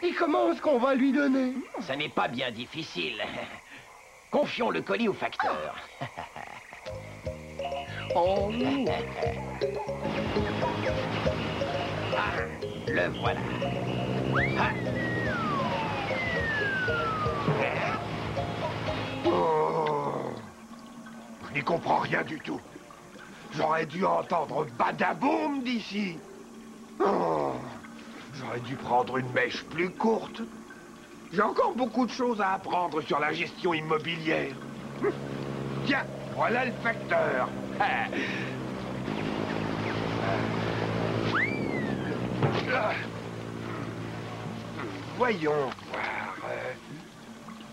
Et comment est-ce qu'on va lui donner? Ça n'est pas bien difficile. Confions le colis au facteur. Oh. Ah, le voilà. Ah. Oh. Je n'y comprends rien du tout. J'aurais dû entendre badaboum d'ici. Oh. J'aurais dû prendre une mèche plus courte. J'ai encore beaucoup de choses à apprendre sur la gestion immobilière. Tiens, voilà le facteur. Voyons voir.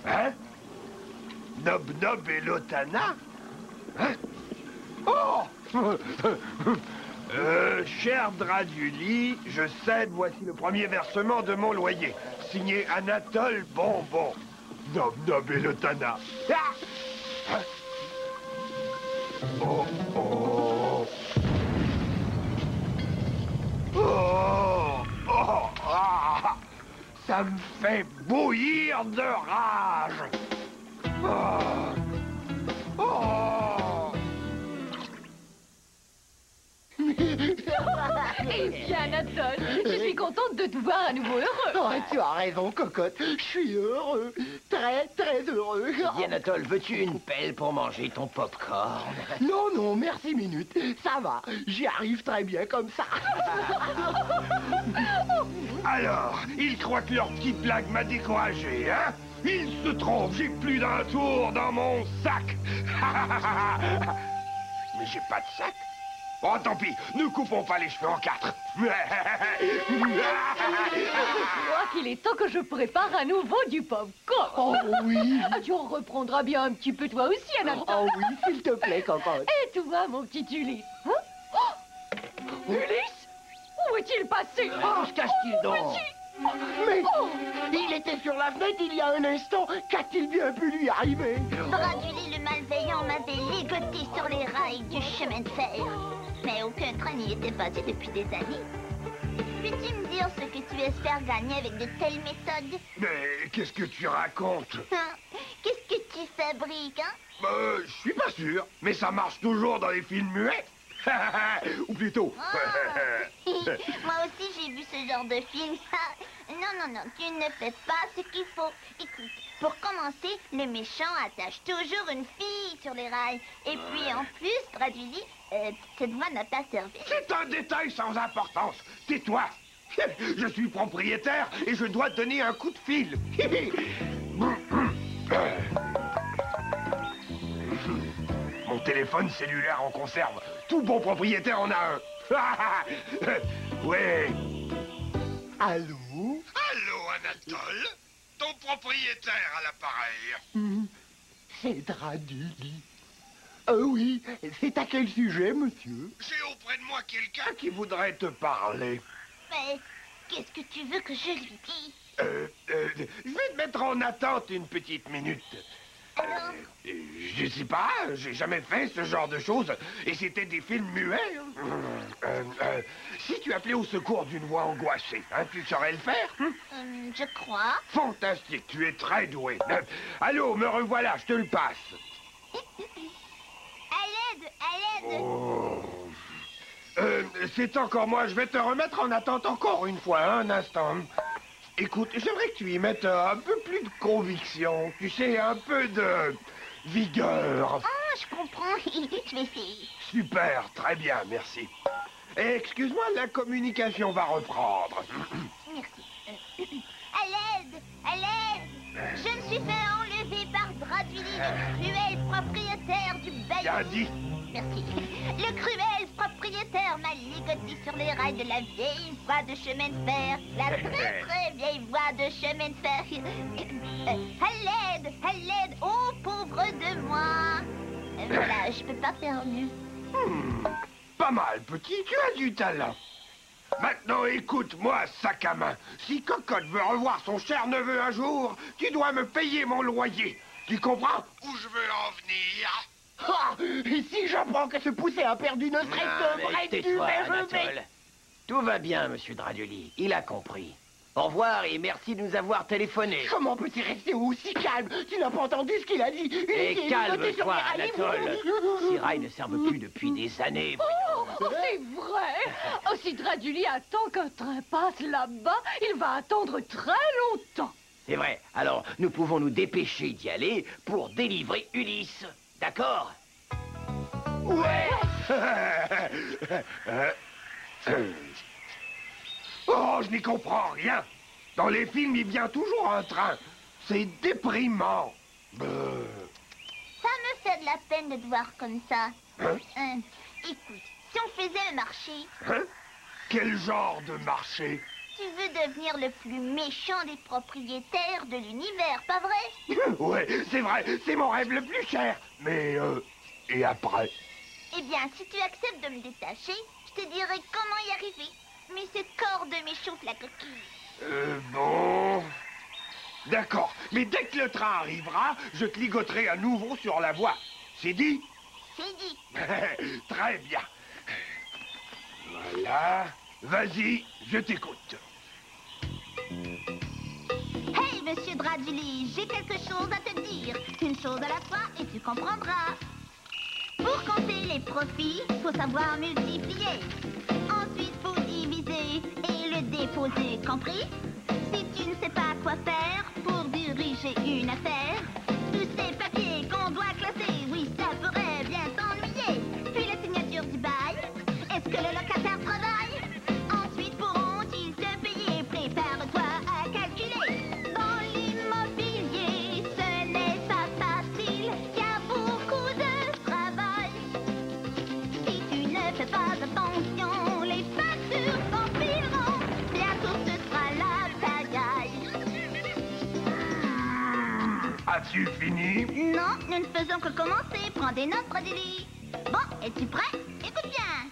Hein? Nob Nob et Lotana? Hein? Oh! Cher Draduli, je cède, voici le premier versement de mon loyer. Signé Anatole Bonbon. Nob Nob et Lotana. Ah! Hein? Oh, oh. Oh, oh, ah. Ça me fait bouillir de rage. Oh. Oh. Eh bien, Anatole, je suis contente de te voir à nouveau heureux. Oh, tu as raison, cocotte. Je suis heureux. Très, très heureux. Dis, Anatole, veux-tu une pelle pour manger ton popcorn? Non, non, merci, Minute. Ça va. J'y arrive très bien comme ça. Alors, ils croient que leur petite blague m'a découragé, hein? Il se trompe, j'ai plus d'un tour dans mon sac. Mais j'ai pas de sac. Oh, tant pis, ne coupons pas les cheveux en quatre. Je crois qu'il est temps que je prépare à nouveau du popcorn. Oh oui. Ah, tu en reprendras bien un petit peu toi aussi, Anatole. Oh oui, s'il te plaît, cocotte. Et toi, mon petit Ulysse, hein? Oh, Ulysse? Où est-il passé? Où se cache-t-il donc? Mais il était sur la fenêtre il y a un instant. Qu'a-t-il bien pu lui arriver? Draduli le malveillant m'avait ligoté sur les rails du chemin de fer. Mais aucun train n'y était passé depuis des années. Peux-tu me dire ce que tu espères gagner avec de telles méthodes? Mais qu'est-ce que tu racontes? Qu'est-ce que tu fabriques, hein? Je suis pas sûr, mais ça marche toujours dans les films muets. Ou plutôt... Moi aussi j'ai vu ce genre de film. Non, non, non, tu ne fais pas ce qu'il faut. Écoute, pour commencer, le méchant attache toujours une fille sur les rails. Et puis en plus, Draduli, cette voix n'a pas servi. C'est un détail sans importance. Tais-toi. Je suis propriétaire et je dois te donner un coup de fil. Mon téléphone cellulaire en conserve. Tout bon propriétaire en a un. Ouais. Allô? Allô, Anatole? Ton propriétaire à l'appareil. C'est Draduli. Oui, c'est à quel sujet, monsieur? J'ai auprès de moi quelqu'un qui voudrait te parler. Mais qu'est-ce que tu veux que je lui dise? Je vais te mettre en attente une petite minute. Alors? Je sais pas, j'ai jamais fait ce genre de choses. Et c'était des films muets. Si tu appelais au secours d'une voix angoissée, hein, tu saurais le faire? Je crois. Fantastique, tu es très doué. Allô, me revoilà, je te le passe. À l'aide, à l'aide. Oh. C'est encore moi, je vais te remettre en attente encore une fois, un instant. Écoute, j'aimerais que tu y mettes un peu plus de conviction, tu sais, un peu de vigueur. Ah, je comprends. Je vais essayer. Super, très bien, merci. Et excuse-moi, la communication va reprendre. Merci. À l'aide, à l'aide. Je me suis fait enlever par Draduli, le cruel propriétaire du bailli. Bien dit. Merci. Le cruel propriétaire m'a ligoté sur les rails de la vieille voie de chemin de fer. La très très vieille voie de chemin de fer. À l'aide, oh pauvre de moi. Voilà, je peux pas faire mieux. Pas mal, petit, tu as du talent. Maintenant, écoute-moi, sac à main. Si Cocotte veut revoir son cher neveu un jour, tu dois me payer mon loyer. Tu comprends où je veux en venir? Ah, et si j'apprends que ce poussé a perdu ne serait-ce Mais vrai tais-toi, mais je vais... Anatole. Tout va bien, monsieur Draduli. Il a compris. Au revoir et merci de nous avoir téléphoné. Comment peut-il rester aussi calme? Tu n'as pas entendu ce qu'il a dit? Et calme-toi, Anatole. Ces rails ne servent plus depuis des années. Oh, c'est vrai. Oh, si Draduli attend qu'un train passe là-bas, il va attendre très longtemps. C'est vrai. Alors, nous pouvons nous dépêcher d'y aller pour délivrer Ulysse. D'accord? Ouais. Oh, je n'y comprends rien. Dans les films, il vient toujours un train. C'est déprimant. Ça me fait de la peine de te voir comme ça. Écoute, si on faisait un marché, Hein? Quel genre de marché? tu veux devenir le plus méchant des propriétaires de l'univers, pas vrai? Ouais, c'est vrai, c'est mon rêve le plus cher. Mais, et après? Eh bien, si tu acceptes de me détacher, je te dirai comment y arriver. Mais c'est corps de méchante la coquille. Bon... D'accord, mais dès que le train arrivera, je te ligoterai à nouveau sur la voie. C'est dit? C'est dit. Très bien. Voilà. Vas-y, je t'écoute. Hey, monsieur Draduli, j'ai quelque chose à te dire. Une chose à la fois et tu comprendras. Pour compter les profits, faut savoir multiplier. Ensuite, faut diviser et le déposer, compris? Si tu ne sais pas quoi faire pour diriger une affaire, tous ces papiers qu'on doit classer, oui, ça pourrait bien t'ennuyer. Puis la signature du bail, est-ce que le locataire travaille? Ensuite, pourront-ils te payer? Prépare-toi à calculer. Dans l'immobilier, ce n'est pas facile, il y a beaucoup de travail. Si tu ne fais pas attention, les factures s'empileront, bientôt ce sera la pagaille. As-tu fini? Non, nous ne faisons que commencer. Prends des notes, Draduli. Bon, es-tu prêt? Écoute bien.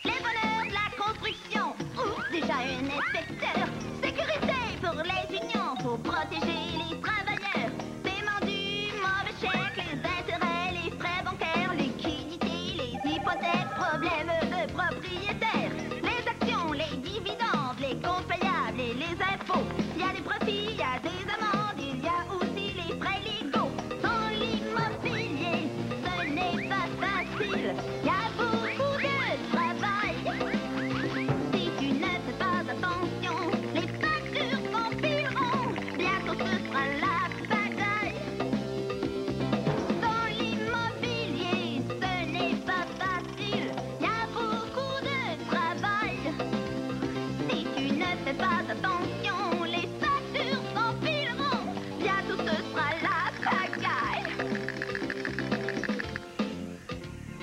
Les voleurs de la construction. Déjà un inspecteur. Sécurité pour les unions, pour protéger les travailleurs. Paiement du mauvais chèque, les intérêts, les frais bancaires, liquidité, les hypothèques, problèmes de propriétaires. Les actions, les dividendes, les comptes payables et les impôts. Il y a des profits, il y a des amendes, il y a aussi les frais légaux. Dans l'immobilier, ce n'est pas facile, il y a beaucoup de travail. Si tu ne fais pas attention, les factures s'empileront, bientôt ce sera la pagaille. Dans l'immobilier, ce n'est pas facile, il y a beaucoup de travail. Si tu ne fais pas attention, les factures s'empileront, bientôt ce sera la pagaille.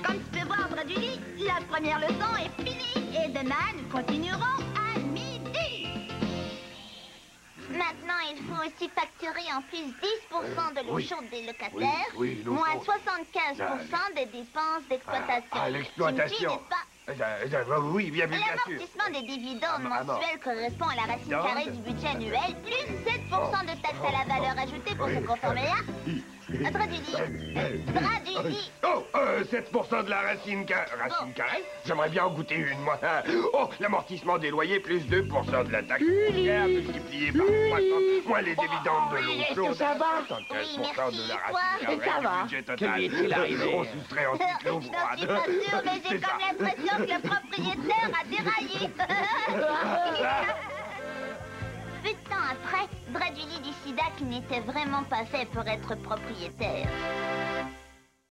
Comme tu peux voir, Draduli, la première leçon est finie et demain nous continuerons à midi. Maintenant, il faut aussi facturer en plus 10% de l'eau Oui. chaude des locataires, Oui, l'eau moins chaude. 75% des dépenses d'exploitation. Ah, l'exploitation. Tu me suis, n'est-ce pas? Oui, bien sûr. L'amortissement des dividendes Ah, mensuels correspond à la racine Dividendes. carrée du budget annuel, plus 7% de taxes à la valeur ajoutée pour se conformer à... Draduli. Oh, 7% de la racine carrée? J'aimerais bien en goûter une, moi. Oh, l'amortissement des loyers plus 2% de la taxe foncière multiplié par 60, moins les dividendes de l'eau Est-ce que chaude. ça va? 75% de la Oui, racine merci, ça carrée va. du budget Que total. lui est-il arrivé? On soustrait ensuite l'eau Je froide. n'en suis pas sûre, mais j'ai C'est comme ça. l'impression que le propriétaire a déraillé. Peu de temps après, Draduli décida qu'il n'était vraiment pas fait pour être propriétaire.